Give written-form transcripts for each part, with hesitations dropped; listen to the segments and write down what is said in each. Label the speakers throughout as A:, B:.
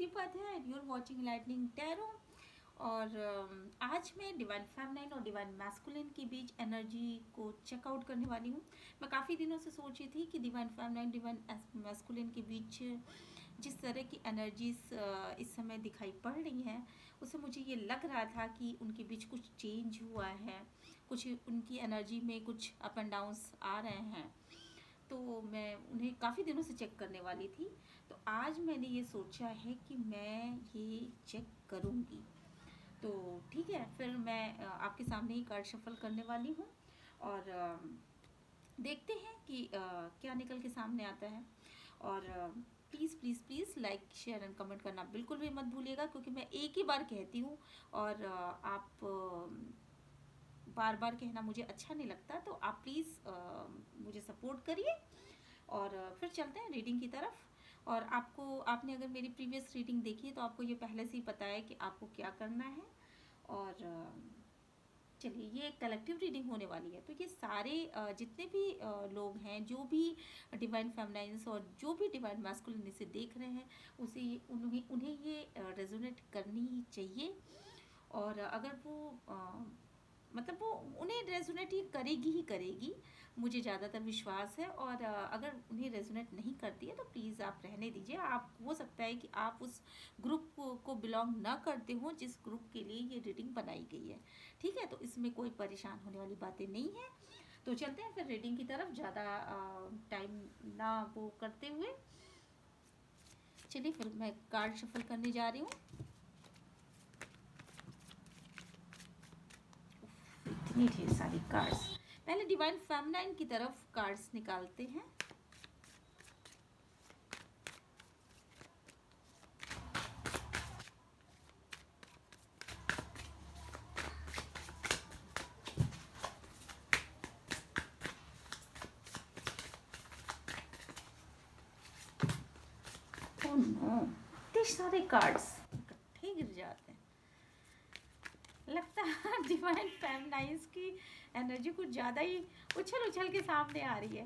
A: Deepti Upadhyay and you are watching lightning tarot. और आज मैं डिवाइन फेमिनाइन और डिवाइन मैस्कुलिन के बीच एनर्जी को चेकआउट करने वाली हूँ। मैं काफ़ी दिनों से सोची थी कि डिवाइन फेमिनाइन डिवाइन मैस्कुलिन के बीच जिस तरह की एनर्जीज इस समय दिखाई पड़ रही हैं, उससे मुझे ये लग रहा था कि उनके बीच कुछ चेंज हुआ है, कुछ उनकी एनर्जी में कुछ अप एंड डाउन्स आ रहे हैं। तो मैं उन्हें काफ़ी दिनों से चेक करने वाली थी। तो आज मैंने ये सोचा है कि मैं ये चेक करूँगी। तो ठीक है, फिर मैं आपके सामने ही कार्ड शफल करने वाली हूँ और देखते हैं कि क्या निकल के सामने आता है। और please please please like share and comment करना बिल्कुल भी मत भूलिएगा, क्योंकि मैं एक ही बार कहती हूँ और आप बार बार कहना मुझे अच्छा नहीं लगता। तो आप प्लीज़ मुझे सपोर्ट करिए और फिर चलते हैं रीडिंग की तरफ। और आपने अगर मेरी प्रीवियस रीडिंग देखी है तो आपको ये पहले से ही पता है कि आपको क्या करना है। और चलिए, ये एक कलेक्टिव रीडिंग होने वाली है। तो ये सारे जितने भी लोग हैं, जो भी डिवाइन फेमिनाइंस और जो भी डिवाइन मैस्कुलिन इसे देख रहे हैं, उन्हें ये रेजोनेट करनी ही चाहिए। और अगर वो मतलब वो उन्हें रेजोनेट ये करेगी ही करेगी, मुझे ज़्यादातर विश्वास है। और अगर उन्हें रेजोनेट नहीं करती है तो प्लीज़ आप रहने दीजिए। आप हो सकता है कि आप उस ग्रुप को बिलोंग ना करते हो जिस ग्रुप के लिए ये रीडिंग बनाई गई है। ठीक है, तो इसमें कोई परेशान होने वाली बातें नहीं है। तो चलते हैं फिर रीडिंग की तरफ, ज़्यादा टाइम ना वो करते हुए। चलिए, फिर मैं कार्ड शफल करने जा रही हूँ। इतनी ढेर सारी कार्ड्स। पहले डिवाइन फेमिनाइन की तरफ कार्ड्स निकालते हैं। ओह नो, इतने सारे कार्ड्स इकट्ठे गिर जाते हैं। लगता है डिवाइन फेमिनाइंस की एनर्जी कुछ ज़्यादा ही उछल उछल के सामने आ रही है।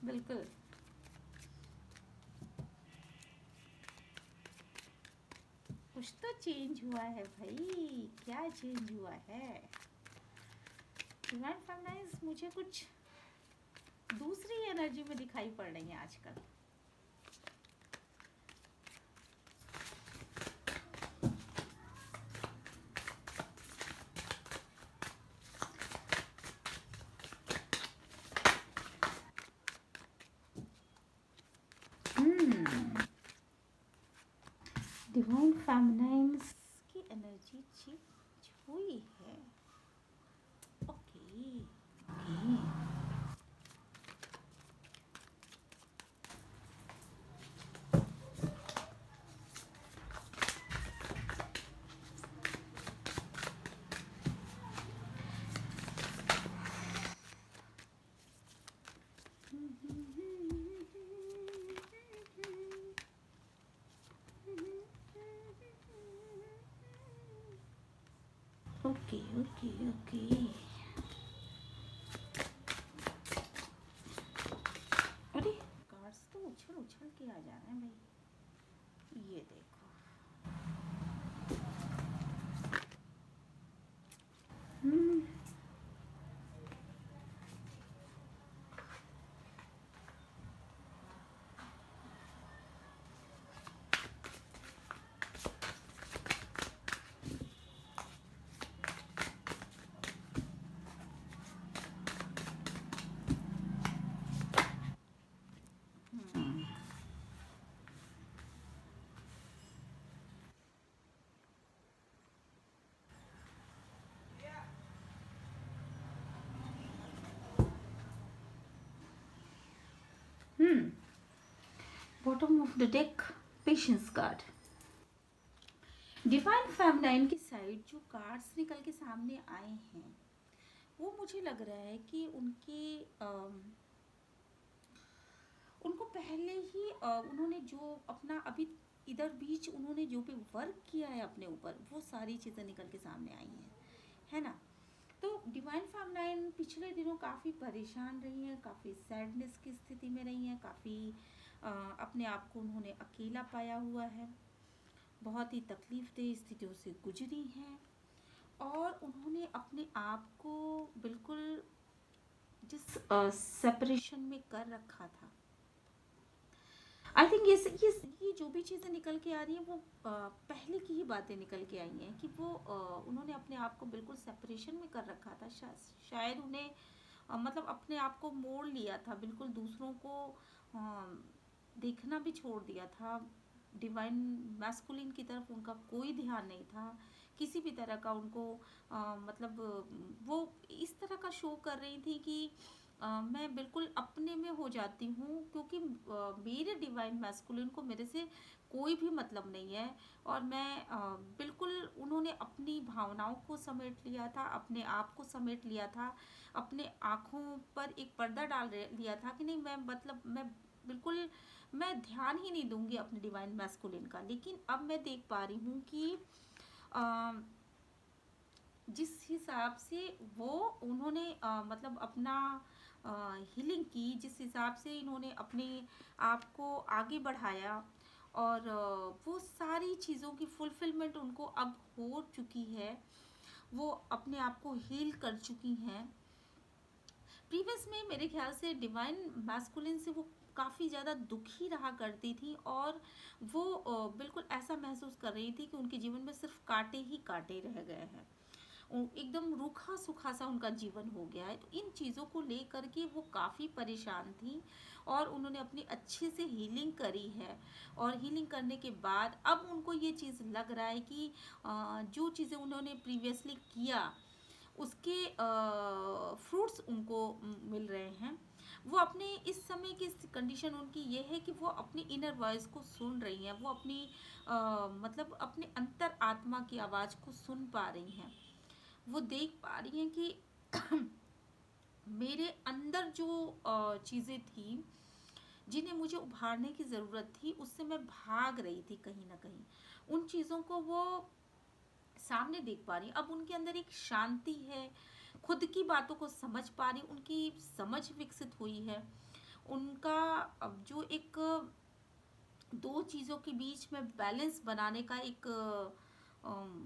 A: बिल्कुल। कुछ तो चेंज हुआ है भाई, क्या चेंज हुआ है? डिवाइन फेमिनाइंस मुझे कुछ दूसरी एनर्जी में दिखाई पड़ रही है आजकल। डिवाइन फेमिनाइंस की एनर्जी चेंज हुई है। Okay okay. Okay okay okay. अरे कार्ड्स तो उछल उछल के आ जा रहे हैं भाई, ये देखो। Bottom of the deck, patience card. Divine feminine की साइड जो कार्ड्स निकल के सामने आए हैं, वो मुझे लग रहा है कि उनको पहले ही उन्होंने जो अपना अभी इधर बीच उन्होंने जो भी वर्क किया है अपने ऊपर, वो सारी चीज़ें निकल के सामने आई हैं, है ना। तो डिवाइन फेमिनाइन पिछले दिनों काफ़ी परेशान रही हैं, काफ़ी सैडनेस की स्थिति में रही हैं, काफ़ी अपने आप को उन्होंने अकेला पाया हुआ है। बहुत ही तकलीफ़देह स्थितियों से गुजरी हैं, और उन्होंने अपने आप को बिल्कुल जिस सेपरेशन में कर रखा था। आई थिंक ये जो भी चीज़ें निकल के आ रही हैं वो पहले की ही बातें निकल के आई हैं कि वो उन्होंने अपने आप को बिल्कुल सेपरेशन में कर रखा था। शायद उन्हें मतलब अपने आप को मोड़ लिया था, बिल्कुल दूसरों को अ, देखना भी छोड़ दिया था। डिवाइन मैस्कुलिन की तरफ उनका कोई ध्यान नहीं था, किसी भी तरह का उनको मतलब वो इस तरह का शो कर रही थी कि मैं बिल्कुल अपने में हो जाती हूँ, क्योंकि मेरे डिवाइन मैस्कुलिन को मेरे से कोई भी मतलब नहीं है। और मैं बिल्कुल, उन्होंने अपनी भावनाओं को समेट लिया था, अपने आप को समेट लिया था, अपने आँखों पर एक पर्दा लिया था कि नहीं, मैं मतलब मैं बिल्कुल मैं ध्यान ही नहीं दूंगी अपने डिवाइन मैस्कुलिन का। लेकिन अब मैं देख पा रही हूँ कि अ, जिस हिसाब से वो उन्होंने मतलब अपना हीलिंग की, जिस हिसाब से इन्होंने अपने आप को आगे बढ़ाया, और वो सारी चीज़ों की फुलफिलमेंट उनको अब हो चुकी है, वो अपने आप को हील कर चुकी हैं। प्रीवियस में मेरे ख्याल से डिवाइन मैस्कुलिन से वो काफ़ी ज़्यादा दुखी रहा करती थी, और वो बिल्कुल ऐसा महसूस कर रही थी कि उनके जीवन में सिर्फ कांटे ही कांटे रह गए हैं, एकदम रूखा सूखा सा उनका जीवन हो गया है। तो इन चीज़ों को लेकर के वो काफ़ी परेशान थी, और उन्होंने अपनी अच्छे से हीलिंग करी है। और हीलिंग करने के बाद अब उनको ये चीज़ लग रहा है कि जो चीज़ें उन्होंने प्रीवियसली किया उसके फ्रूट्स उनको मिल रहे हैं। वो अपने इस समय की कंडीशन उनकी ये है कि वो अपनी इनर वॉइस को सुन रही हैं, वो अपनी मतलब अपने अंतर आत्मा की आवाज़ को सुन पा रही हैं। वो देख पा रही हैं कि मेरे अंदर जो चीज़ें थी जिन्हें मुझे उभारने की ज़रूरत थी, उससे मैं भाग रही थी कहीं ना कहीं, उन चीज़ों को वो सामने देख पा रही। अब उनके अंदर एक शांति है, खुद की बातों को समझ पा रही, उनकी समझ विकसित हुई है। उनका अब जो एक दो चीज़ों के बीच में बैलेंस बनाने का एक अम,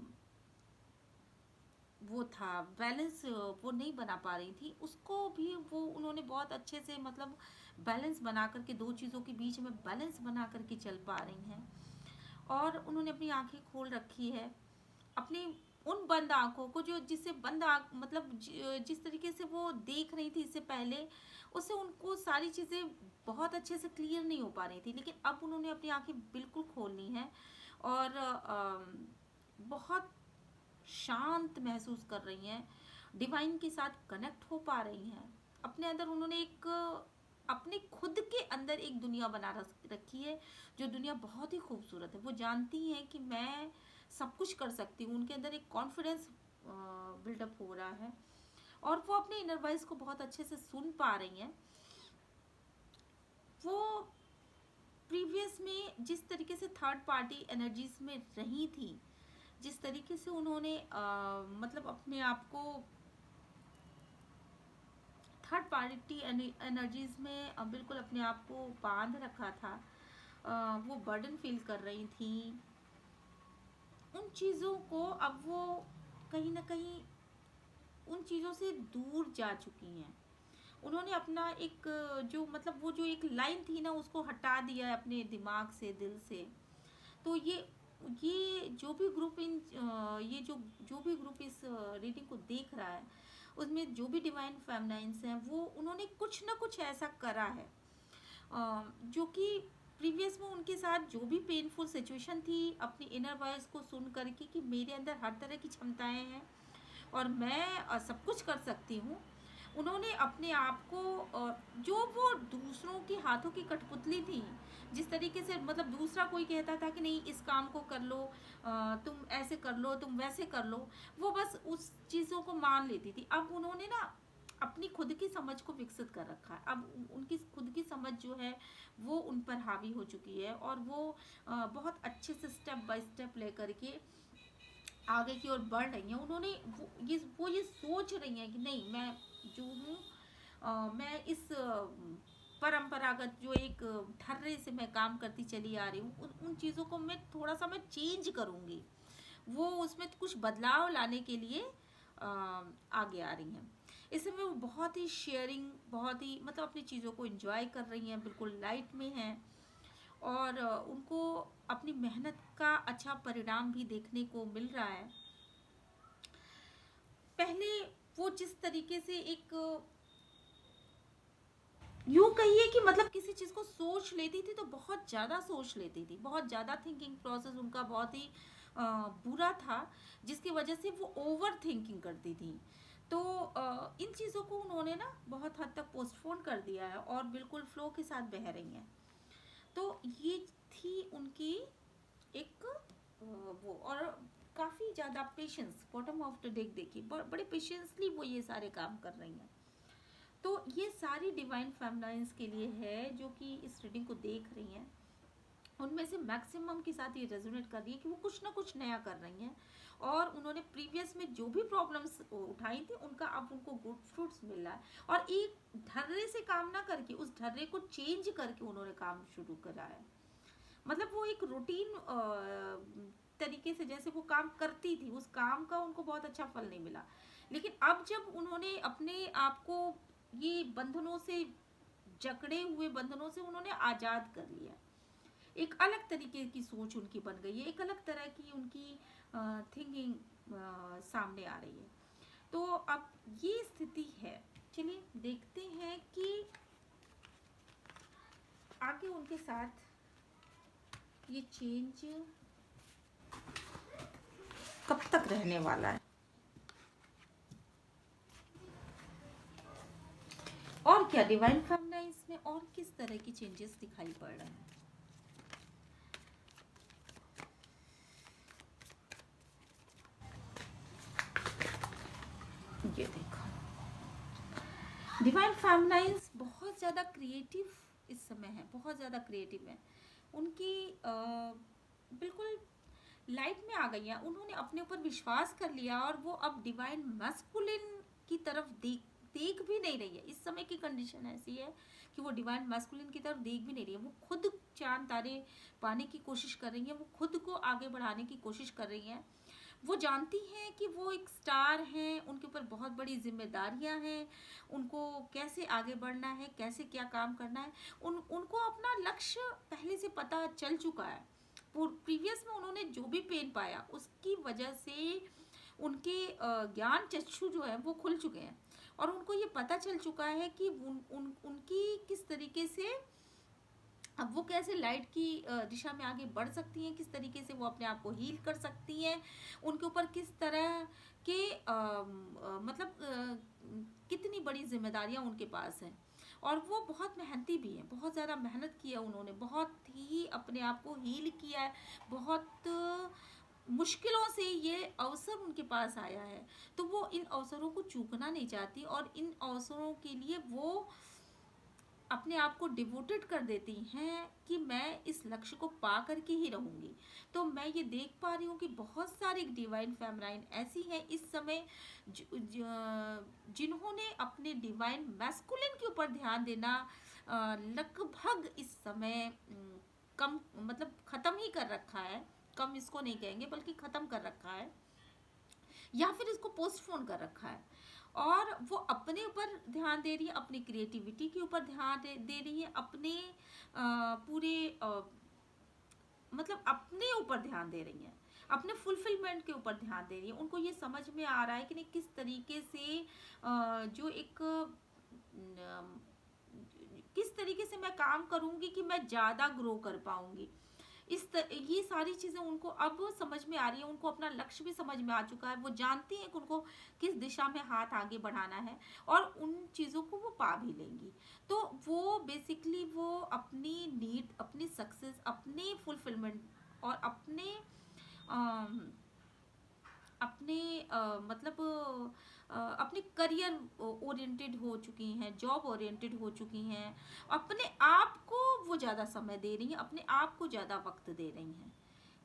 A: वो था बैलेंस, वो नहीं बना पा रही थी, उसको भी वो उन्होंने बहुत अच्छे से मतलब बैलेंस बना करके, दो चीज़ों के बीच में बैलेंस बना करके चल पा रही हैं। और उन्होंने अपनी आंखें खोल रखी है, अपनी उन बंद आंखों को, जो जिससे बंद आंख मतलब जिस तरीके से वो देख रही थी इससे पहले, उससे उनको सारी चीज़ें बहुत अच्छे से क्लियर नहीं हो पा रही थी। लेकिन अब उन्होंने अपनी आंखें बिल्कुल खोलनी है, और बहुत शांत महसूस कर रही हैं, डिवाइन के साथ कनेक्ट हो पा रही हैं। अपने अंदर उन्होंने एक अपने खुद के अंदर एक दुनिया बना रखी है, जो दुनिया बहुत ही खूबसूरत है। वो जानती हैं कि मैं सब कुछ कर सकती हूँ, उनके अंदर एक कॉन्फिडेंस बिल्डअप हो रहा है, और वो अपने इनर वॉइस को बहुत अच्छे से सुन पा रही हैं। वो प्रीवियस में जिस तरीके से थर्ड पार्टी एनर्जीज में रही थी, जिस तरीके से उन्होंने मतलब अपने आप को थर्ड पार्टी एनर्जीज में बिल्कुल अपने आप को बांध रखा था, वो बर्डन फील कर रही थी, उन चीज़ों को अब वो कहीं ना कहीं उन चीज़ों से दूर जा चुकी हैं। उन्होंने अपना एक जो मतलब वो जो एक लाइन थी ना, उसको हटा दिया है अपने दिमाग से, दिल से। तो ये जो भी ग्रुप ये जो भी ग्रुप इस रीडिंग को देख रहा है, उसमें जो भी डिवाइन फेमिनाइंस हैं, वो उन्होंने कुछ ना कुछ ऐसा करा है जो कि प्रीवियस में उनके साथ जो भी पेनफुल सिचुएशन थी, अपनी इनर वॉइस को सुन करके कि मेरे अंदर हर तरह की क्षमताएं हैं, और मैं सब कुछ कर सकती हूँ। उन्होंने अपने आप को जो वो दूसरों के हाथों की कठपुतली थी, जिस तरीके से मतलब दूसरा कोई कहता था कि नहीं इस काम को कर लो, तुम ऐसे कर लो, तुम वैसे कर लो, वो बस उस चीज़ों को मान लेती थी। अब उन्होंने ना अपनी खुद की समझ को विकसित कर रखा है। अब उनकी खुद की समझ जो है वो उन पर हावी हो चुकी है, और वो बहुत अच्छे से स्टेप बाय स्टेप लेकर के आगे की ओर बढ़ रही हैं। उन्होंने वो ये सोच रही हैं कि नहीं, मैं जो हूँ मैं इस परंपरागत जो एक ढर्रे से मैं काम करती चली आ रही हूँ, उन चीज़ों को मैं थोड़ा सा मैं चेंज करूँगी। वो उसमें कुछ बदलाव लाने के लिए आगे आ रही हैं। इस समय वो बहुत ही शेयरिंग, बहुत ही मतलब अपनी चीज़ों को एंजॉय कर रही हैं, बिल्कुल लाइट में हैं। और उनको अपनी मेहनत का अच्छा परिणाम भी देखने को मिल रहा है। पहले वो जिस तरीके से एक यूँ कहिए कि मतलब किसी चीज़ को सोच लेती थी तो बहुत ज़्यादा सोच लेती थी, बहुत ज़्यादा थिंकिंग प्रोसेस उनका बहुत ही अ, बुरा था, जिसकी वजह से वो ओवर थिंकिंग करती थी। तो इन चीज़ों को उन्होंने ना बहुत हद तक पोस्टपोन कर दिया है और बिल्कुल फ्लो के साथ बह रही हैं। तो ये थी उनकी एक वो, और काफ़ी ज़्यादा patience, bottom of the deck देखिए बड़े पेशेंसली वो ये सारे काम कर रही हैं। तो ये सारी डिवाइन फेमनाइंस के लिए है जो कि इस रीडिंग को देख रही हैं। उनमें से मैक्सिमम के साथ ये रेजोनेट कर रही है कि वो कुछ ना कुछ नया कर रही हैं, और उन्होंने प्रीवियस में जो भी प्रॉब्लम्स उठाई थी उनका अब उनको गुड फ्रूट्स मिल रहा है। और एक ढर्रे से काम ना करके उस ढर्रे को चेंज करके उन्होंने काम शुरू करा है। मतलब वो एक रूटीन तरीके से जैसे वो काम करती थी, उस काम का उनको बहुत अच्छा फल नहीं मिला। लेकिन अब जब उन्होंने अपने आप को ये बंधनों से, जकड़े हुए बंधनों से उन्होंने आज़ाद कर लिया, एक अलग तरीके की सोच उनकी बन गई है, एक अलग तरह की उनकी थिंकिंग सामने आ रही है। तो अब ये स्थिति है। चलिए देखते हैं कि आगे उनके साथ ये चेंज कब तक रहने वाला है और क्या डिवाइन फेमिनाइंस में और किस तरह की चेंजेस दिखाई पड़ रहे हैं। ये देखो, डिवाइन फेमिनाइंस बहुत ज़्यादा क्रिएटिव इस समय है, बहुत ज़्यादा क्रिएटिव है। उनकी बिल्कुल लाइट में आ गई हैं, उन्होंने अपने ऊपर विश्वास कर लिया और वो अब डिवाइन मैस्कुलिन की तरफ देख भी नहीं रही है। इस समय की कंडीशन ऐसी है कि वो डिवाइन मैस्कुलिन की तरफ देख भी नहीं रही है। वो खुद चांद तारे पाने की कोशिश कर रही हैं, वो खुद को आगे बढ़ाने की कोशिश कर रही हैं। वो जानती हैं कि वो एक स्टार हैं, उनके ऊपर बहुत बड़ी जिम्मेदारियां हैं, उनको कैसे आगे बढ़ना है, कैसे क्या काम करना है। उनको अपना लक्ष्य पहले से पता चल चुका है। प्रीवियस में उन्होंने जो भी पेन पाया उसकी वजह से उनके ज्ञान चक्षु जो है वो खुल चुके हैं, और उनको ये पता चल चुका है कि उनकी किस तरीके से अब वो कैसे लाइट की दिशा में आगे बढ़ सकती हैं, किस तरीके से वो अपने आप को हील कर सकती हैं, उनके ऊपर किस तरह के मतलब कितनी बड़ी जिम्मेदारियां उनके पास हैं। और वो बहुत मेहनती भी हैं, बहुत ज़्यादा मेहनत की है उन्होंने, बहुत ही अपने आप को हील किया है, बहुत मुश्किलों से ये अवसर उनके पास आया है। तो वो इन अवसरों को चूकना नहीं चाहती, और इन अवसरों के लिए वो अपने आप को डिवोटेड कर देती हैं कि मैं इस लक्ष्य को पा करके ही रहूंगी। तो मैं ये देख पा रही हूँ कि बहुत सारी डिवाइन फेमराइन ऐसी हैं इस समय जिन्होंने अपने डिवाइन मैस्कुलिन के ऊपर ध्यान देना लगभग इस समय कम, मतलब ख़त्म ही कर रखा है। कम इसको नहीं कहेंगे बल्कि ख़त्म कर रखा है, या फिर इसको पोस्टपोन कर रखा है। और वो अपने ऊपर ध्यान दे रही है, अपनी क्रिएटिविटी के ऊपर ध्यान दे रही है, अपने पूरे मतलब अपने ऊपर ध्यान दे रही हैं, अपने फुलफिलमेंट के ऊपर ध्यान दे रही है। उनको ये समझ में आ रहा है कि नहीं किस तरीके से जो एक किस तरीके से मैं काम करूंगी कि मैं ज़्यादा ग्रो कर पाऊंगी। ये सारी चीज़ें उनको अब समझ में आ रही है, उनको अपना लक्ष्य भी समझ में आ चुका है। वो जानती हैं कि उनको किस दिशा में हाथ आगे बढ़ाना है, और उन चीज़ों को वो पा भी लेंगी। तो वो बेसिकली वो अपनी नीड, अपनी सक्सेस, अपने फुलफिलमेंट और अपने अम, अपने मतलब अपने करियर ओरिएंटेड हो चुकी हैं, जॉब ओरिएंटेड हो चुकी हैं। अपने आप को वो ज़्यादा समय दे रही हैं, अपने आप को ज़्यादा वक्त दे रही हैं,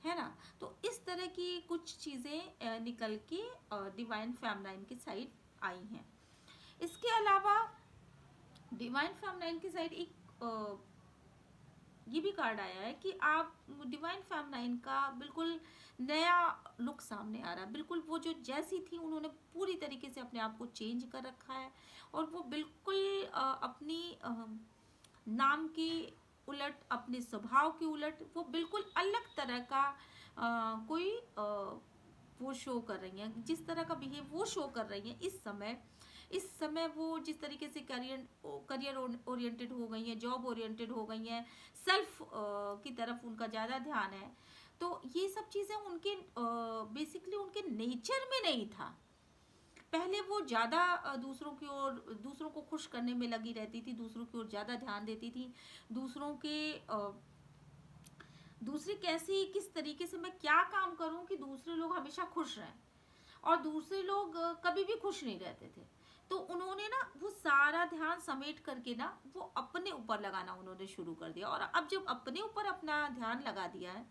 A: है ना। तो इस तरह की कुछ चीज़ें निकल के डिवाइन फेमनाइन की साइड आई हैं। इसके अलावा डिवाइन फेमनाइन की साइड एक ये भी कार्ड आया है कि आप डिवाइन फेमिनाइन का बिल्कुल नया लुक सामने आ रहा है। बिल्कुल वो जो जैसी थी उन्होंने पूरी तरीके से अपने आप को चेंज कर रखा है, और वो बिल्कुल अपनी नाम की उलट, अपने स्वभाव की उलट, वो बिल्कुल अलग तरह का कोई वो शो कर रही हैं। जिस तरह का बिहेव वो शो कर रही हैं इस समय वो जिस तरीके से करियर ओरिएंटेड हो गई हैं, जॉब ओरिएंटेड हो गई हैं, सेल्फ की तरफ उनका ज़्यादा ध्यान है। तो ये सब चीज़ें उनके बेसिकली उनके नेचर में नहीं था। पहले वो ज़्यादा दूसरों को खुश करने में लगी रहती थी, दूसरों की ओर ज़्यादा ध्यान देती थी, दूसरों के दूसरे कैसे किस तरीके से मैं क्या काम करूं कि दूसरे लोग हमेशा खुश रहें, और दूसरे लोग कभी भी खुश नहीं रहते थे। तो उन्होंने ना वो सारा ध्यान समेट करके ना वो अपने ऊपर लगाना उन्होंने शुरू कर दिया, और अब जब अपने ऊपर अपना ध्यान लगा दिया है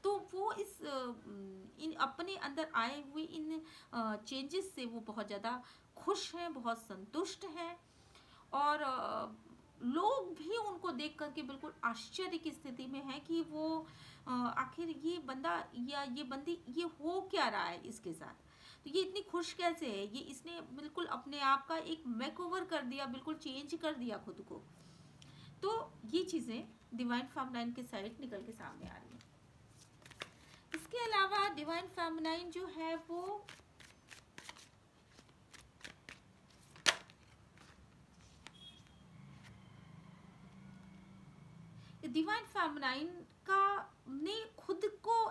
A: तो वो इन अपने अंदर आए हुए इन चेंजेस से वो बहुत ज़्यादा खुश हैं, बहुत संतुष्ट हैं, और लोग भी उनको देख करके बिल्कुल आश्चर्य की स्थिति में है कि वो आखिर ये बंदा या ये बंदी ये हो क्या रहा है इसके साथ, तो ये इतनी खुश कैसे है, ये इसने बिल्कुल अपने आप का एक मेकओवर कर दिया, बिल्कुल चेंज कर दिया खुद को। तो ये चीज़ें डिवाइन फेमिनाइन के साइड निकल के सामने आ रही है। इसके अलावा डिवाइन फेमिनाइन जो है वो डिवाइन फेमिनाइन का ने खुद को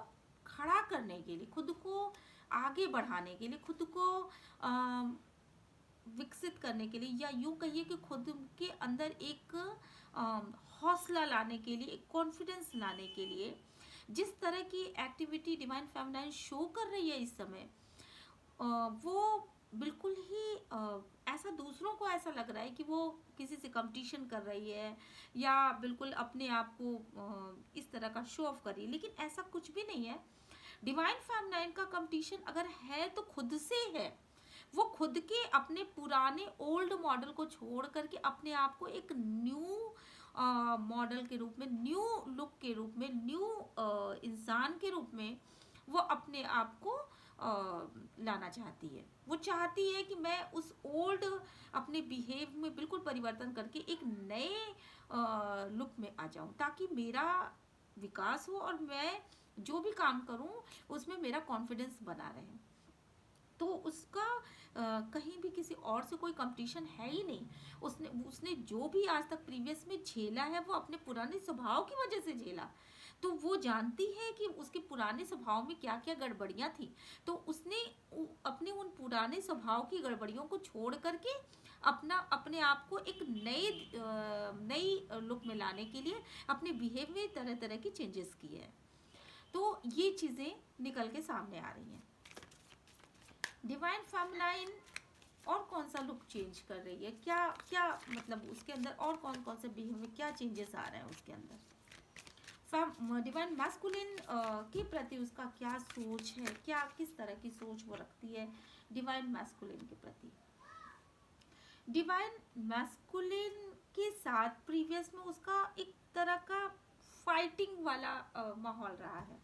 A: खड़ा करने के लिए, खुद को आगे बढ़ाने के लिए, खुद को विकसित करने के लिए, या यूं कहिए कि खुद के अंदर एक हौसला लाने के लिए, एक कॉन्फिडेंस लाने के लिए जिस तरह की एक्टिविटी डिवाइन फेमिनाइन शो कर रही है इस समय, वो बिल्कुल ही ऐसा दूसरों को ऐसा लग रहा है कि वो किसी से कंपटीशन कर रही है, या बिल्कुल अपने आप को इस तरह का शो ऑफ कर रही है, लेकिन ऐसा कुछ भी नहीं है। डिवाइन फेमिनाइन का कंपटीशन अगर है तो खुद से है। वो खुद के अपने पुराने ओल्ड मॉडल को छोड़ करके अपने आप को एक न्यू मॉडल के रूप में, न्यू लुक के रूप में, न्यू इंसान के रूप में वो अपने आप को लाना चाहती है। वो चाहती है कि मैं उस ओल्ड अपने बिहेव में बिल्कुल परिवर्तन करके एक नए लुक में आ जाऊं, ताकि मेरा विकास हो और मैं जो भी काम करूं उसमें मेरा कॉन्फिडेंस बना रहे। तो उसका कहीं भी किसी और से कोई कंपटीशन है ही नहीं। उसने उसने जो भी आज तक प्रीवियस में झेला है वो अपने पुराने स्वभाव की वजह से झेला। तो वो जानती है कि उसके पुराने स्वभाव में क्या क्या गड़बड़ियां थी, तो उसने अपने उन पुराने स्वभाव की गड़बड़ियों को छोड़ करके अपने आप को एक नई लुक में लाने के लिए अपने बिहेव में तरह तरह की चेंजेस किए हैं। तो ये चीज़ें निकल के सामने आ रही हैं। डिवाइन फेमिनाइन और कौन सा लुक चेंज कर रही है, क्या क्या मतलब उसके अंदर और कौन कौन से बिहेव में क्या चेंजेस आ रहे हैं उसके अंदर। डिवाइन मैस्कुलिन के प्रति उसका क्या सोच है, क्या किस तरह की सोच वो रखती है डिवाइन मैस्कुलिन के प्रति। डिवाइन मैस्कुलिन के साथ प्रीवियस में उसका एक तरह का फाइटिंग वाला माहौल रहा है।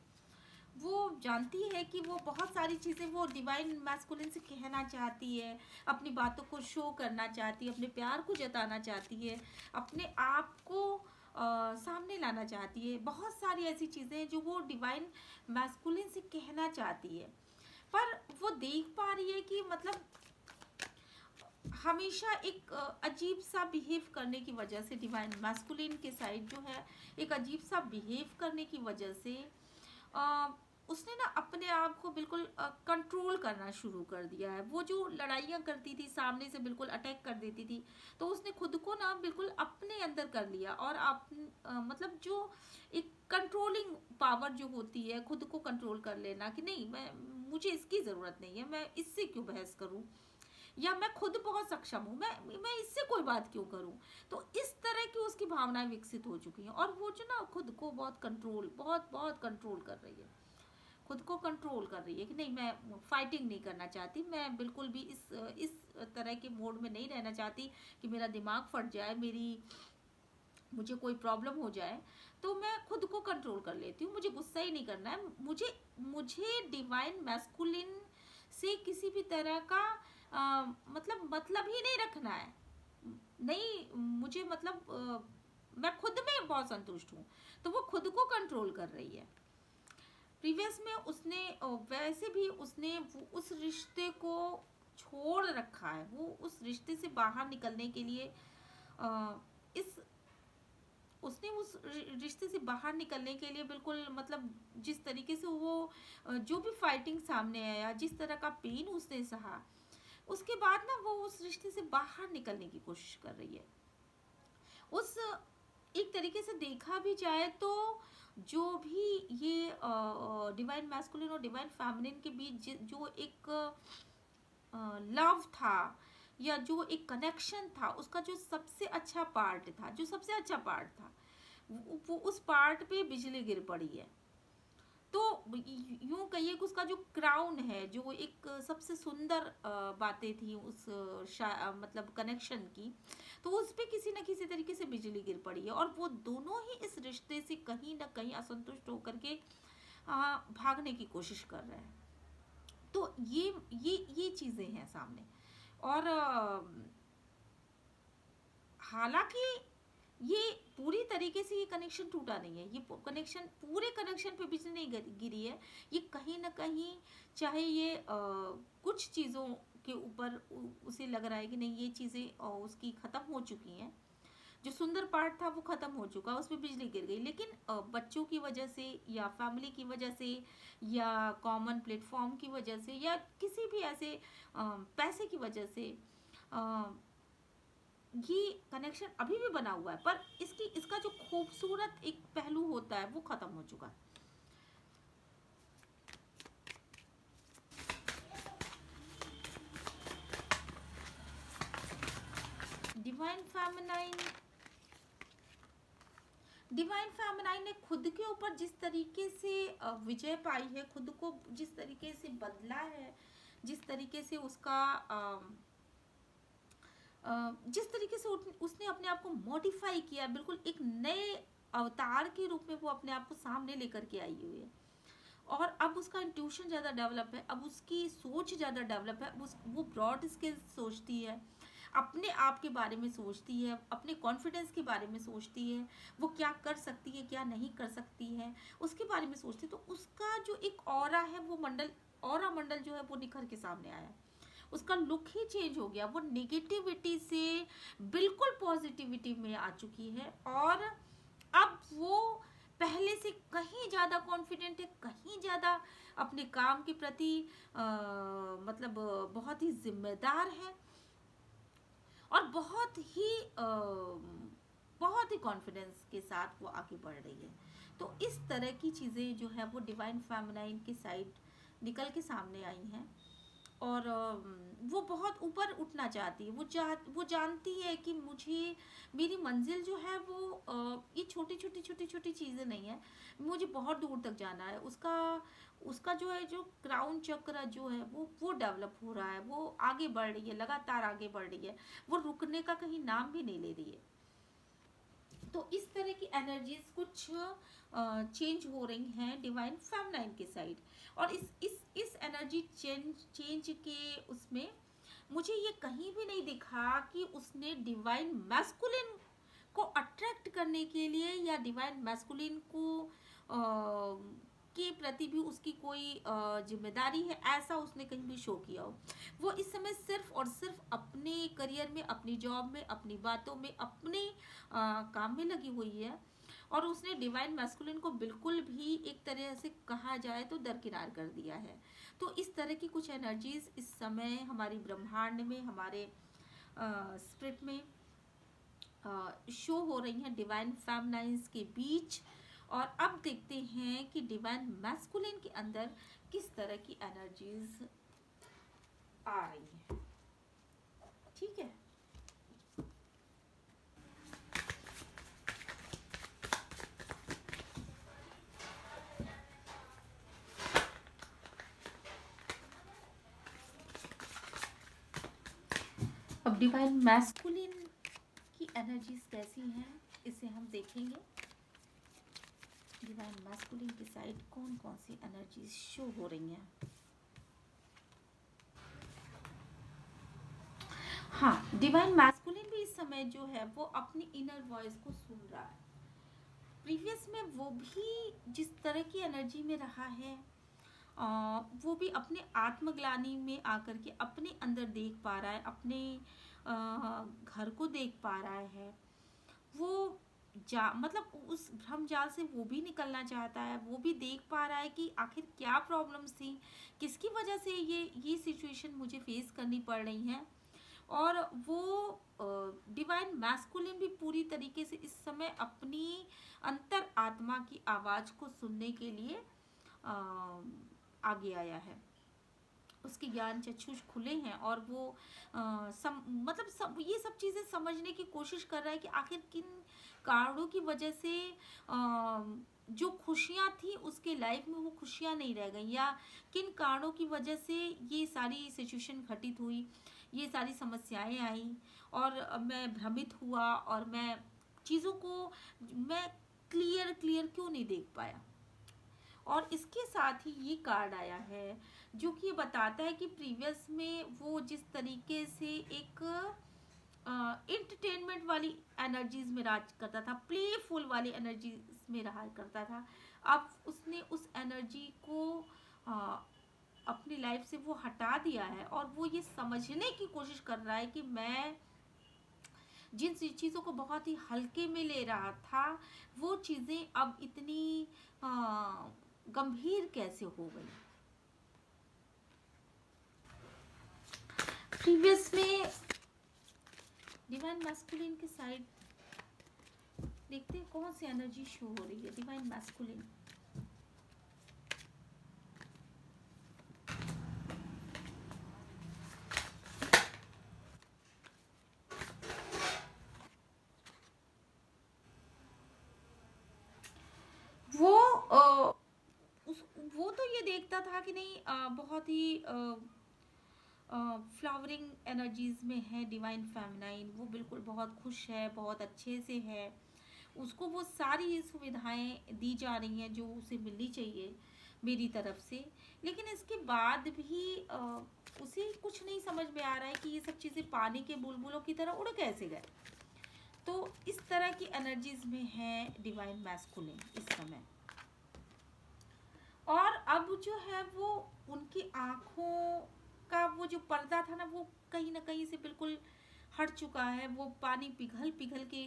A: वो जानती है कि वो बहुत सारी चीज़ें वो डिवाइन मैस्कुलिन से कहना चाहती है, अपनी बातों को शो करना चाहती है, अपने प्यार को जताना चाहती है, अपने आप को सामने लाना चाहती है। बहुत सारी ऐसी चीज़ें हैं जो वो डिवाइन मैस्कुलिन से कहना चाहती है, पर वो देख पा रही है कि मतलब हमेशा एक अजीब सा बिहेव करने की वजह से, डिवाइन मैस्कुलिन के साइड जो है एक अजीब सा बिहेव करने की वजह से उसने ना अपने आप को बिल्कुल कंट्रोल करना शुरू कर दिया है। वो जो लड़ाइयाँ करती थी, सामने से बिल्कुल अटैक कर देती थी, तो उसने खुद को ना बिल्कुल अपने अंदर कर लिया, और मतलब जो एक कंट्रोलिंग पावर जो होती है, खुद को कंट्रोल कर लेना कि नहीं, मुझे इसकी ज़रूरत नहीं है, मैं इससे क्यों बहस करूँ, या मैं खुद बहुत सक्षम हूँ, मैं इससे कोई बात क्यों करूँ। तो इस तरह की उसकी भावनाएं विकसित हो चुकी हैं, और वो जो ना खुद को बहुत बहुत कंट्रोल कर रही है, खुद को कंट्रोल कर रही है कि नहीं, मैं फाइटिंग नहीं करना चाहती, मैं बिल्कुल भी इस तरह के मोड में नहीं रहना चाहती कि मेरा दिमाग फट जाए, मुझे कोई प्रॉब्लम हो जाए तो मैं खुद को कंट्रोल कर लेती हूँ, मुझे गुस्सा ही नहीं करना है। मुझे डिवाइन मैस्कुलिन से किसी भी तरह का मतलब ही नहीं रखना है। नहीं, मुझे मैं खुद में बहुत संतुष्ट हूँ, तो वो खुद को कंट्रोल कर रही है। प्रीवियस में उसने वैसे भी उसने उस रिश्ते को छोड़ रखा है, वो उस रिश्ते से बाहर निकलने के लिए इस उसने उस रिश्ते से बाहर निकलने के लिए बिल्कुल जिस तरीके से वो जो भी फाइटिंग सामने आया, जिस तरह का पेन उसने सहा, उसके बाद ना वो उस रिश्ते से बाहर निकलने की कोशिश कर रही है। उस एक तरीके से देखा भी जाए तो जो भी ये डिवाइन मैस्कुलिन और डिवाइन फेमिनिन के बीच जो एक लव था या जो एक कनेक्शन था, उसका जो सबसे अच्छा पार्ट था, वो उस पार्ट पे बिजली गिर पड़ी है। तो यूं कहिए कि उसका जो क्राउन है, जो एक सबसे सुंदर बातें थी उस कनेक्शन की, तो उस पे किसी न किसी तरीके से बिजली गिर पड़ी है, और वो दोनों ही इस रिश्ते से कहीं ना कहीं असंतुष्ट होकर के भागने की कोशिश कर रहे हैं। तो ये चीजें हैं सामने। और हालांकि ये पूरी तरीके से ये कनेक्शन टूटा नहीं है, ये कनेक्शन पूरे कनेक्शन पे बिजली नहीं गिरी है। ये कहीं ना कहीं, चाहे ये कुछ चीज़ों के ऊपर उसे लग रहा है कि नहीं ये चीज़ें उसकी ख़त्म हो चुकी हैं, जो सुंदर पार्ट था वो ख़त्म हो चुका, उस पर बिजली गिर गई, लेकिन बच्चों की वजह से या फैमिली की वजह से या कॉमन प्लेटफॉर्म की वजह से या किसी भी ऐसे पैसे की वजह से ये कनेक्शन अभी भी बना हुआ है, पर इसका जो खूबसूरत एक पहलू होता है वो खत्म हो चुका है। डिवाइन फेमिनाइन ने खुद के ऊपर जिस तरीके से विजय पाई है, खुद को जिस तरीके से बदला है, जिस तरीके से उसका जिस तरीके से उसने अपने आप को मॉडिफाई किया, बिल्कुल एक नए अवतार के रूप में वो अपने आप को सामने लेकर के आई हुई है। और अब उसका इंट्यूशन ज़्यादा डेवलप है, अब उसकी सोच ज़्यादा डेवलप है, वो ब्रॉड स्किल्स सोचती है, अपने आप के बारे में सोचती है, अपने कॉन्फिडेंस के बारे में सोचती है, वो क्या कर सकती है क्या नहीं कर सकती है उसके बारे में सोचती है। तो उसका जो एक ऑरा है, वो ऑरा मंडल जो है वो निखर के सामने आया, उसका लुक ही चेंज हो गया, वो नेगेटिविटी से बिल्कुल पॉजिटिविटी में आ चुकी है, और अब वो पहले से कहीं ज़्यादा कॉन्फिडेंट है, कहीं ज़्यादा अपने काम के प्रति बहुत ही जिम्मेदार है, और बहुत ही कॉन्फिडेंस के साथ वो आगे बढ़ रही है। तो इस तरह की चीज़ें जो है वो डिवाइन फेमिनाइन की साइड निकल के सामने आई हैं, और वो बहुत ऊपर उठना चाहती है, वो जानती है कि मेरी मंजिल जो है वो ये छोटी छोटी चीज़ें नहीं है, मुझे बहुत दूर तक जाना है। उसका जो है, जो क्राउन चक्र जो है वो डेवलप हो रहा है, वो आगे बढ़ रही है, लगातार आगे बढ़ रही है, वो रुकने का कहीं नाम भी नहीं ले रही है। तो इस तरह की एनर्जीज कुछ चेंज हो रही हैं डिवाइन फेमिनाइन के साइड, और इस एनर्जी चेंज के उसमें मुझे ये कहीं भी नहीं दिखा कि उसने डिवाइन मैस्कुलिन को अट्रैक्ट करने के लिए या डिवाइन मैस्कुलिन को के प्रति भी उसकी कोई जिम्मेदारी है, ऐसा उसने कहीं भी शो किया हो। वो इस समय सिर्फ और सिर्फ अपने करियर में, अपनी जॉब में, अपनी बातों में, अपने काम में लगी हुई है, और उसने डिवाइन मैस्कुलिन को बिल्कुल भी एक तरह से कहा जाए तो दरकिनार कर दिया है। तो इस तरह की कुछ एनर्जीज इस समय हमारी ब्रह्मांड में, हमारे स्पिरिट में शो हो रही हैं डिवाइन फेमिनाइन्स के बीच। और अब देखते हैं कि डिवाइन मैस्कुलिन के अंदर किस तरह की एनर्जीज आ रही हैं। ठीक है, अब डिवाइन मैस्कुलिन की एनर्जीज कैसी हैं इसे हम देखेंगे डिवाइन मैस्कुलिन की साइड कौन कौन सी एनर्जी शो हो रही हैं। हाँ, डिवाइन मैस्कुलिन भी इस समय जो है वो अपनी इनर वॉइस को सुन रहा है। प्रीवियस में वो भी जिस तरह की एनर्जी में रहा है, वो भी अपने आत्मग्लानि में आकर के अपने अंदर देख पा रहा है, अपने घर को देख पा रहा है। वो मतलब उस भ्रम जाल से वो भी निकलना चाहता है। वो भी देख पा रहा है कि आखिर क्या प्रॉब्लम्स थी, किसकी वजह से ये सिचुएशन मुझे फेस करनी पड़ रही है। और वो डिवाइन मैस्कुलिन भी पूरी तरीके से इस समय अपनी अंतर आत्मा की आवाज को सुनने के लिए आगे आया है। उसके ज्ञान चक्षुष खुले हैं और वो मतलब ये सब चीजें समझने की कोशिश कर रहा है कि आखिर किन कारणों की वजह से जो खुशियां थी उसके लाइफ में वो खुशियां नहीं रह गई, या किन कारणों की वजह से ये सारी सिचुएशन घटित हुई, ये सारी समस्याएं आई और मैं भ्रमित हुआ और मैं चीज़ों को मैं क्लियर क्यों नहीं देख पाया। और इसके साथ ही ये कार्ड आया है जो कि ये बताता है कि प्रीवियस में वो जिस तरीके से एक इंटरटेनमेंट वाली एनर्जीज में राज करता था, प्लेफुल वाली एनर्जीज में रहा करता था, अब उसने उस एनर्जी को अपनी लाइफ से वो हटा दिया है और वो ये समझने की कोशिश कर रहा है कि मैं जिन चीज़ों को बहुत ही हल्के में ले रहा था वो चीज़ें अब इतनी गंभीर कैसे हो गई। प्रीवियस में डिवाइन मैस्कुलिन की साइड देखते हैं कौन सी एनर्जी शो हो रही है। डिवाइन मैस्कुलिन वो तो ये देखता था कि नहीं बहुत ही फ्लावरिंग एनर्जीज में है डिवाइन फेमिनाइन। वो बिल्कुल बहुत खुश है, बहुत अच्छे से है, उसको वो सारी सुविधाएं दी जा रही हैं जो उसे मिलनी चाहिए मेरी तरफ से। लेकिन इसके बाद भी उसे कुछ नहीं समझ में आ रहा है कि ये सब चीज़ें पानी के बुलबुलों की तरह उड़ कैसे गए। तो इस तरह की एनर्जीज में है डिवाइन मैस्कुलिन इस समय। और अब जो है वो उनकी आंखों का वो जो पर्दा था ना वो कहीं ना कहीं से बिल्कुल हट चुका है। वो पानी पिघल पिघल के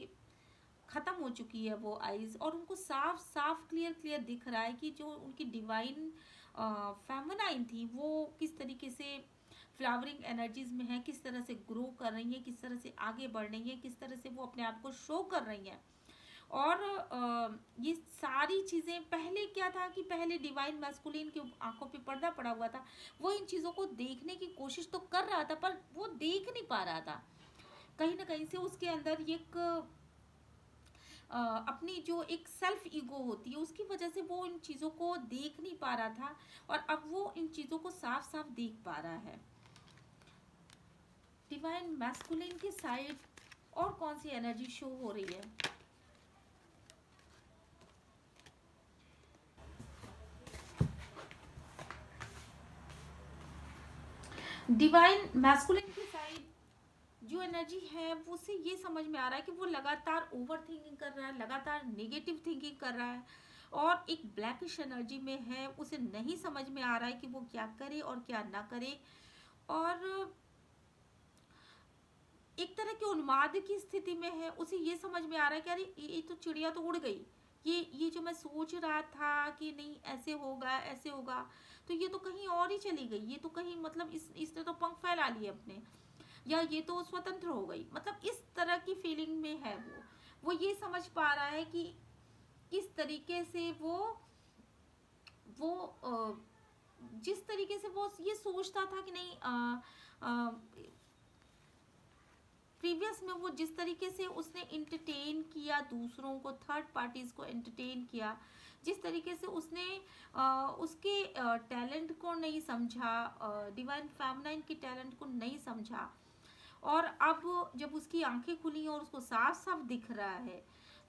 A: खत्म हो चुकी है वो आईज, और उनको साफ साफ क्लियर दिख रहा है कि जो उनकी डिवाइन फेमिनाइन थी वो किस तरीके से फ्लावरिंग एनर्जीज में है, किस तरह से ग्रो कर रही है, किस तरह से आगे बढ़ रही है, किस तरह से वो अपने आप को शो कर रही हैं। और ये सारी चीज़ें पहले क्या था कि पहले डिवाइन मैस्कुलिन की आंखों पे पर्दा पड़ा हुआ था। वो इन चीज़ों को देखने की कोशिश तो कर रहा था पर वो देख नहीं पा रहा था। कहीं ना कहीं से उसके अंदर एक अपनी जो एक सेल्फ ईगो होती है उसकी वजह से वो इन चीज़ों को देख नहीं पा रहा था, और अब वो इन चीज़ों को साफ साफ देख पा रहा है। डिवाइन मैस्कुलिन की साइड और कौन सी एनर्जी शो हो रही है। डिवाइन मैस्कुलिन की साइड जो एनर्जी है वो उसे ये समझ में आ रहा है कि वो लगातार ओवर थिंकिंग कर रहा है, लगातार नेगेटिव थिंकिंग कर रहा है और एक ब्लैकिश एनर्जी में है। उसे नहीं समझ में आ रहा है कि वो क्या करे और क्या ना करे, और एक तरह के उन्माद की स्थिति में है। उसे ये समझ में आ रहा है कि अरे ये तो चिड़िया तो उड़ गई, ये जो मैं सोच रहा था कि नहीं ऐसे होगा ऐसे होगा, तो ये तो कहीं और ही चली गई, ये तो कहीं मतलब इसने तो पंख फैला लिए अपने, या ये तो स्वतंत्र हो गई। मतलब इस तरह की फीलिंग में है वो ये समझ पा रहा है कि किस तरीके से वो जिस तरीके से वो ये सोचता था कि नहीं प्रीवियस में वो जिस तरीके से उसने इंटरटेन किया दूसरों को, थर्ड पार्टीज को एंटरटेन किया, जिस तरीके से उसने उसके टैलेंट को नहीं समझा, डिवाइन फेमिनाइन के टैलेंट को नहीं समझा, और अब जब उसकी आंखें खुली और उसको साफ साफ दिख रहा है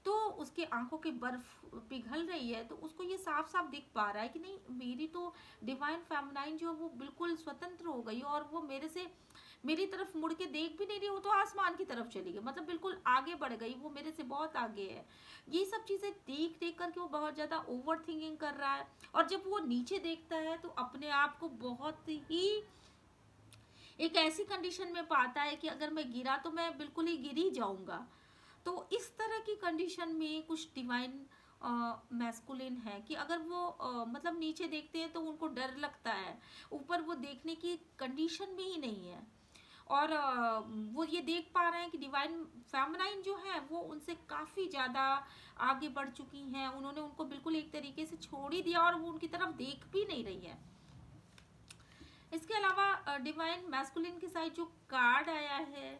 A: तो उसके आंखों की बर्फ पिघल रही है, तो उसको ये साफ साफ दिख पा रहा है कि नहीं, मेरी तो डिवाइन फेमिनाइन जो है वो बिल्कुल स्वतंत्र हो गई, और वो मेरे से मेरी तरफ मुड़ के देख भी नहीं रही, वो तो आसमान की तरफ चली गई, मतलब बिल्कुल आगे बढ़ गई, वो मेरे से बहुत आगे है। ये सब चीज़ें देख देख करके वो बहुत ज़्यादा ओवर थिंकिंग कर रहा है। और जब वो नीचे देखता है तो अपने आप को बहुत ही एक ऐसी कंडीशन में पाता है कि अगर मैं गिरा तो मैं बिल्कुल ही गिर ही जाऊंगा। तो इस तरह की कंडीशन में कुछ डिवाइन मैस्कुलिन है कि अगर वो मतलब नीचे देखते हैं तो उनको डर लगता है, ऊपर वो देखने की कंडीशन में ही नहीं है। और वो ये देख पा रहे हैं कि डिवाइन फेमिनाइन जो है वो उनसे काफ़ी ज़्यादा आगे बढ़ चुकी हैं, उन्होंने उनको बिल्कुल एक तरीके से छोड़ ही दिया और वो उनकी तरफ देख भी नहीं रही है। इसके अलावा डिवाइन मैस्कुलिन के साथ जो कार्ड आया है,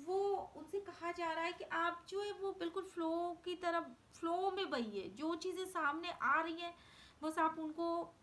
A: वो उनसे कहा जा रहा है कि आप जो है वो बिल्कुल फ्लो की तरफ, फ्लो में बहिए, जो चीज़ें सामने आ रही हैं बस आप उनको,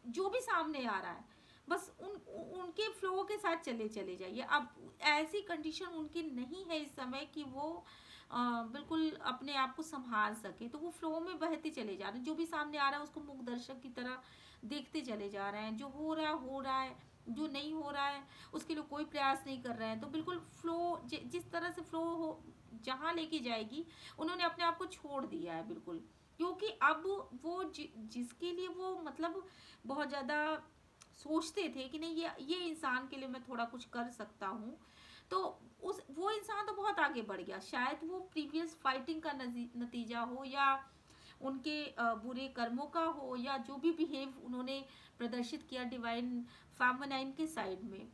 A: जो भी सामने आ रहा है बस उनके फ्लो के साथ चले चले जाइए। अब ऐसी कंडीशन उनकी नहीं है इस समय कि वो बिल्कुल अपने आप को संभाल सके, तो वो फ्लो में बहते चले जा रहे हैं, जो भी सामने आ रहा है उसको मूक दर्शक की तरह देखते चले जा रहे हैं, जो हो रहा है, जो नहीं हो रहा है उसके लिए कोई प्रयास नहीं कर रहे हैं। तो बिल्कुल फ्लो जिस तरह से फ्लो हो जहाँ लेके जाएगी, उन्होंने अपने आप को छोड़ दिया है बिल्कुल, क्योंकि अब वो जिसके लिए वो मतलब बहुत ज़्यादा सोचते थे कि नहीं ये इंसान के लिए मैं थोड़ा कुछ कर सकता हूँ, तो उस वो इंसान तो बहुत आगे बढ़ गया। शायद वो प्रीवियस फाइटिंग का नतीजा हो, या उनके बुरे कर्मों का हो, या जो भी बिहेव उन्होंने प्रदर्शित किया डिवाइन फेमिनाइन के साइड में,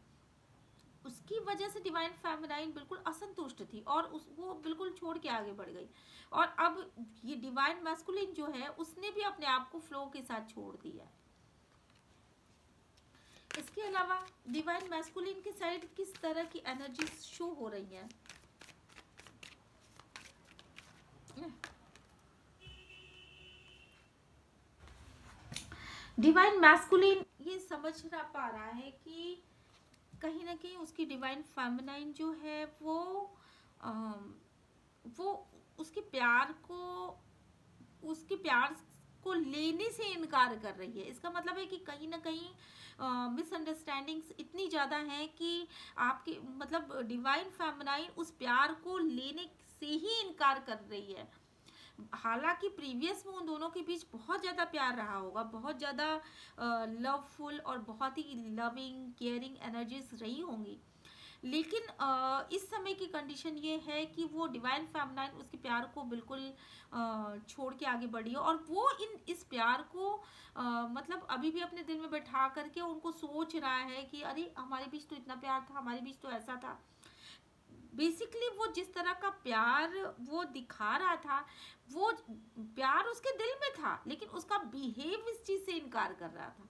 A: उसकी वजह से डिवाइन फेमिनाइन बिल्कुल असंतुष्ट थी और वो बिल्कुल छोड़ के आगे बढ़ गई। और अब ये डिवाइन मैस्कुलिन जो है उसने भी अपने आप को फ्लो के साथ छोड़ दिया। इसके अलावा डिवाइन मैस्कुलिन के साइड किस तरह की एनर्जी शो हो रही है, डिवाइन मैस्कुलिन ये समझ ना पा रहा है कि कहीं ना कहीं उसकी डिवाइन फेमिनाइन जो है अम, वो उसके प्यार को उसके प्यार को लेने से इनकार कर रही है। इसका मतलब है कि कहीं ना कहीं मिसअंडरस्टैंडिंग्स इतनी ज़्यादा हैं कि आपके मतलब डिवाइन फेमिनाइन उस प्यार को लेने से ही इनकार कर रही है। हालांकि प्रीवियस में उन दोनों के बीच बहुत ज़्यादा प्यार रहा होगा, बहुत ज़्यादा लवफुल और बहुत ही लविंग केयरिंग एनर्जीज रही होंगी, लेकिन इस समय की कंडीशन ये है कि वो डिवाइन फेमिनाइन उसके प्यार को बिल्कुल छोड़ के आगे बढ़ी है, और वो इस प्यार को मतलब अभी भी अपने दिल में बैठा करके उनको सोच रहा है कि अरे हमारे बीच तो इतना प्यार था, हमारे बीच तो ऐसा था। बेसिकली वो जिस तरह का प्यार वो दिखा रहा था, वो प्यार उसके दिल में था, लेकिन उसका बिहेव इस चीज से इनकार कर रहा था,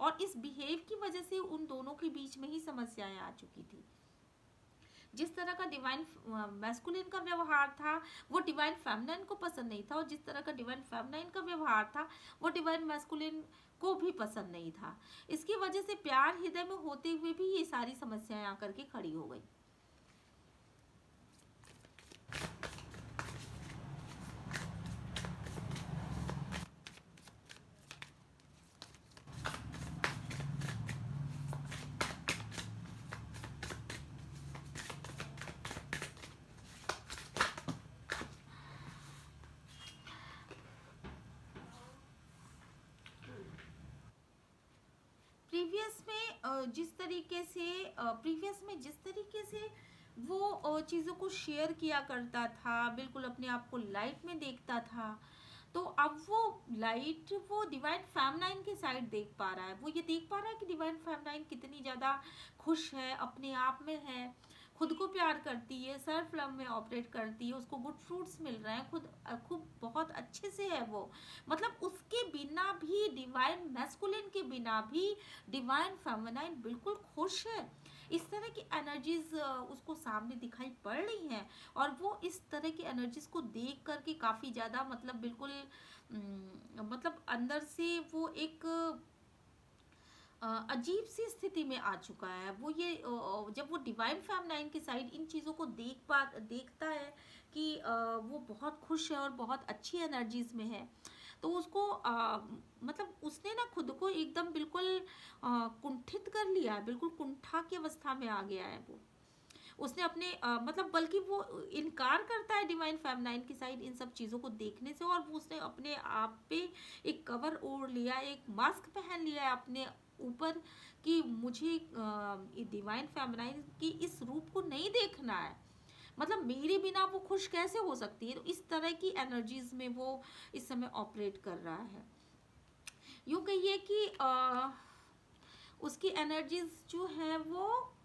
A: और इस बिहेव की वजह से उन दोनों के बीच में ही समस्याएं आ चुकी थी। जिस तरह का डिवाइन मैस्कुलिन का व्यवहार था वो डिवाइन फेमिनाइन को पसंद नहीं था, और जिस तरह का डिवाइन फेमिनाइन का व्यवहार था वो डिवाइन मैस्कुलिन को भी पसंद नहीं था। इसकी वजह से प्यार हृदय में होते हुए भी ये सारी समस्याएं आकर के खड़ी हो गई। प्रीवियस में जिस तरीके से वो चीज़ों को शेयर किया करता था, बिल्कुल अपने आप को लाइट में देखता था, तो अब वो लाइट वो डिवाइन फेमिनाइन की साइड देख पा रहा है। वो ये देख पा रहा है कि डिवाइन फेमिनाइन कितनी ज़्यादा खुश है, अपने आप में है, खुद को प्यार करती है, सेल्फ लव में ऑपरेट करती है, उसको गुड फ्रूट्स मिल रहे हैं, खुद खुद बहुत अच्छे से है वो। मतलब उसके बिना भी, डिवाइन मैस्कुलिन के बिना भी डिवाइन फेमिनाइन बिल्कुल खुश है। इस तरह की एनर्जीज उसको सामने दिखाई पड़ रही हैं, और वो इस तरह की एनर्जीज को देख करके काफ़ी ज़्यादा मतलब बिल्कुल मतलब अंदर से वो एक अजीब सी स्थिति में आ चुका है वो। ये जब वो डिवाइन फेमिनाइन की साइड इन चीज़ों को देखता है कि वो बहुत खुश है और बहुत अच्छी एनर्जीज में है, तो उसको मतलब उसने ना खुद को एकदम बिल्कुल कुंठित कर लिया है, बिल्कुल कुंठा की अवस्था में आ गया है वो। उसने अपने मतलब बल्कि वो इनकार करता है डिवाइन फेमिनाइन की साइड इन सब चीज़ों को देखने से, और वो उसने अपने आप पे एक कवर ओढ़ लिया, एक मास्क पहन लिया है अपने ऊपर कि मुझे डिवाइन फेमिनाइन की इस रूप को नहीं देखना है, मतलब मेरे बिना वो खुश कैसे हो सकती है। तो इस तरह की एनर्जीज में वो इस समय ऑपरेट कर रहा है। यूँ कहिए कि उसकी एनर्जीज जो है वो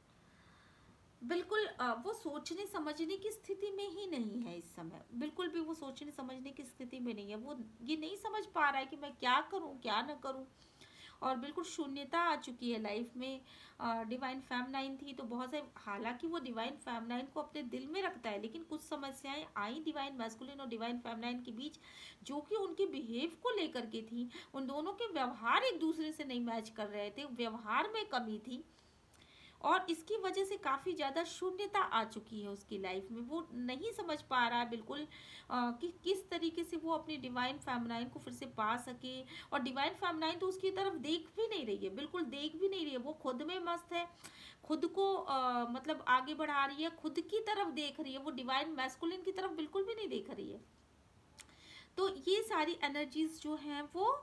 A: बिल्कुल वो सोचने समझने की स्थिति में ही नहीं है इस समय, बिल्कुल भी वो सोचने समझने की स्थिति में नहीं है। वो ये नहीं समझ पा रहा है कि मैं क्या करूं क्या ना करूं, और बिल्कुल शून्यता आ चुकी है लाइफ में। डिवाइन फेमिनाइन थी तो बहुत से, हालांकि वो डिवाइन फेमिनाइन को अपने दिल में रखता है, लेकिन कुछ समस्याएं आई डिवाइन मैस्कुलिन और डिवाइन फेमिनाइन के बीच, जो कि उनके बिहेव को लेकर के थी। उन दोनों के व्यवहार एक दूसरे से नहीं मैच कर रहे थे, व्यवहार में कमी थी, और इसकी वजह से काफ़ी ज़्यादा शून्यता आ चुकी है उसकी लाइफ में। वो नहीं समझ पा रहा है बिल्कुल कि किस तरीके से वो अपनी डिवाइन फेमिनाइन को फिर से पा सके। और डिवाइन फेमिनाइन तो उसकी तरफ देख भी नहीं रही है, बिल्कुल देख भी नहीं रही है, वो खुद में मस्त है, खुद को मतलब आगे बढ़ा रही है, खुद की तरफ देख रही है, वो डिवाइन मैस्कुलिन की तरफ बिल्कुल भी नहीं देख रही है। तो ये सारी एनर्जीज जो हैं वो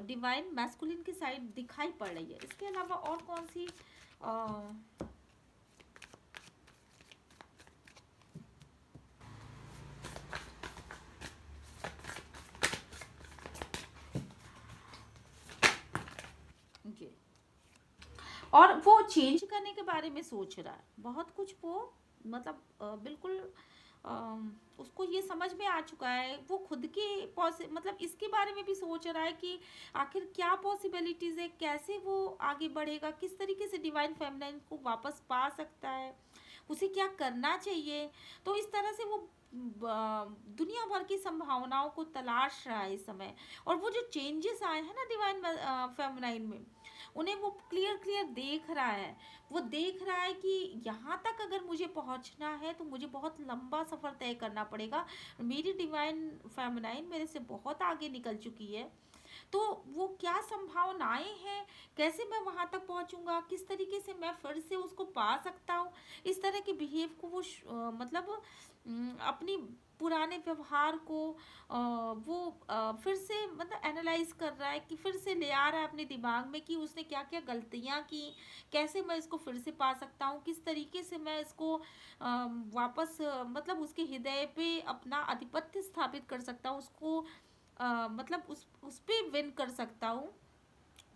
A: डिवाइन मैस्कुलिन की साइड दिखाई पड़ रही है। इसके अलावा और कौन सी जी, और वो चेंज करने के बारे में सोच रहा है बहुत कुछ वो, मतलब बिल्कुल उसको ये समझ में आ चुका है, वो खुद की मतलब इसके बारे में भी सोच रहा है कि आखिर क्या पॉसिबिलिटीज है, कैसे वो आगे बढ़ेगा, किस तरीके से डिवाइन फेमिनाइन को वापस पा सकता है, उसे क्या करना चाहिए। तो इस तरह से वो दुनिया भर की संभावनाओं को तलाश रहा है इस समय। और वो जो चेंजेस आए हैं ना डिवाइन फेमिनाइन में, उन्हें वो क्लियर क्लियर देख रहा है। वो देख रहा है कि यहाँ तक अगर मुझे पहुँचना है तो मुझे बहुत लंबा सफ़र तय करना पड़ेगा, मेरी डिवाइन फेमिनाइन मेरे से बहुत आगे निकल चुकी है। तो वो क्या संभावनाएं हैं, कैसे मैं वहां तक पहुंचूंगा, किस तरीके से मैं फिर से उसको पा सकता हूँ, इस तरह के बिहेव को वो मतलब अपनी पुराने व्यवहार को वो फिर से मतलब एनालाइज कर रहा है, कि फिर से ले आ रहा है अपने दिमाग में कि उसने क्या क्या गलतियां की, कैसे मैं इसको फिर से पा सकता हूँ, किस तरीके से मैं इसको वापस मतलब उसके हृदय पे अपना आधिपत्य स्थापित कर सकता हूँ, उसको मतलब उस पे विन कर सकता हूँ,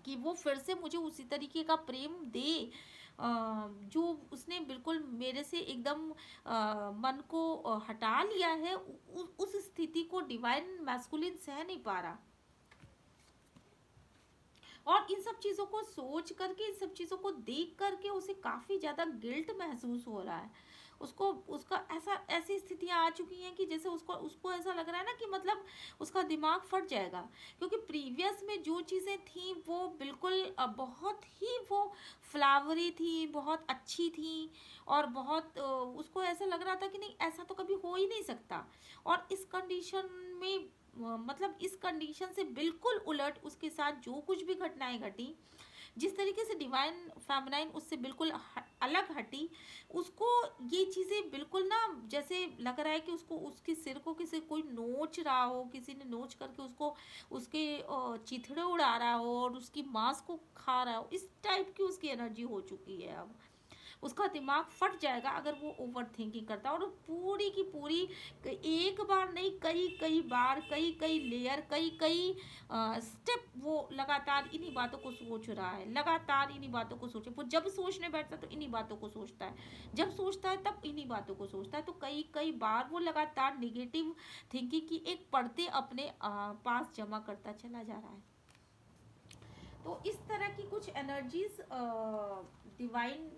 A: कि वो फिर से मुझे उसी तरीके का प्रेम दे जो उसने बिल्कुल मेरे से एकदम मन को हटा लिया है। उस स्थिति को डिवाइन मैस्कुलिन सह नहीं पा रहा, और इन सब चीज़ों को सोच करके, इन सब चीज़ों को देख करके उसे काफ़ी ज़्यादा गिल्ट महसूस हो रहा है। उसको उसका ऐसी स्थितियाँ आ चुकी हैं कि जैसे उसको उसको ऐसा लग रहा है ना कि मतलब उसका दिमाग फट जाएगा, क्योंकि प्रीवियस में जो चीज़ें थी वो बिल्कुल बहुत ही वो फ्लावरी थी, बहुत अच्छी थी, और बहुत उसको ऐसा लग रहा था कि नहीं ऐसा तो कभी हो ही नहीं सकता। और इस कंडीशन में मतलब इस कंडीशन से बिल्कुल उलट उसके साथ जो कुछ भी घटनाएं घटी, जिस तरीके से डिवाइन फेमिनाइन उससे बिल्कुल अलग हटी, उसको ये चीज़ें बिल्कुल ना जैसे लग रहा है कि उसको उसके सिर को किसी कोई नोच रहा हो, किसी ने नोच करके उसको उसके चिथड़े उड़ा रहा हो और उसकी मांस को खा रहा हो, इस टाइप की उसकी एनर्जी हो चुकी है अब। उसका दिमाग फट जाएगा अगर वो ओवर थिंकिंग करता है, और पूरी की पूरी एक बार नहीं कई कई बार, कई कई लेयर, कई कई स्टेप वो लगातार इन्हीं बातों को सोच रहा है, लगातार इन्हीं बातों को सोचे। वो जब सोचने बैठता है तो इन्हीं बातों को सोचता है, जब सोचता है तब इन्हीं बातों को सोचता है। तो कई कई बार वो लगातार निगेटिव थिंकिंग की एक परतें अपने पास जमा करता चला जा रहा है। तो इस तरह की कुछ एनर्जीज डिवाइन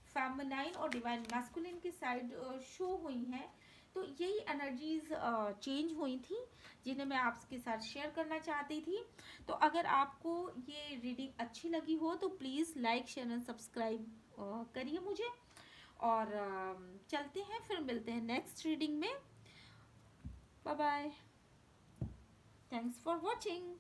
A: फेमिनाइन और डिवाइन मैस्कुलिन की साइड शो हुई हैं, तो यही एनर्जीज चेंज हुई थी जिन्हें मैं आपके साथ शेयर करना चाहती थी। तो अगर आपको ये रीडिंग अच्छी लगी हो तो please like share and subscribe करिए मुझे। और चलते हैं, फिर मिलते हैं नेक्स्ट रीडिंग में। Bye bye, thanks for watching.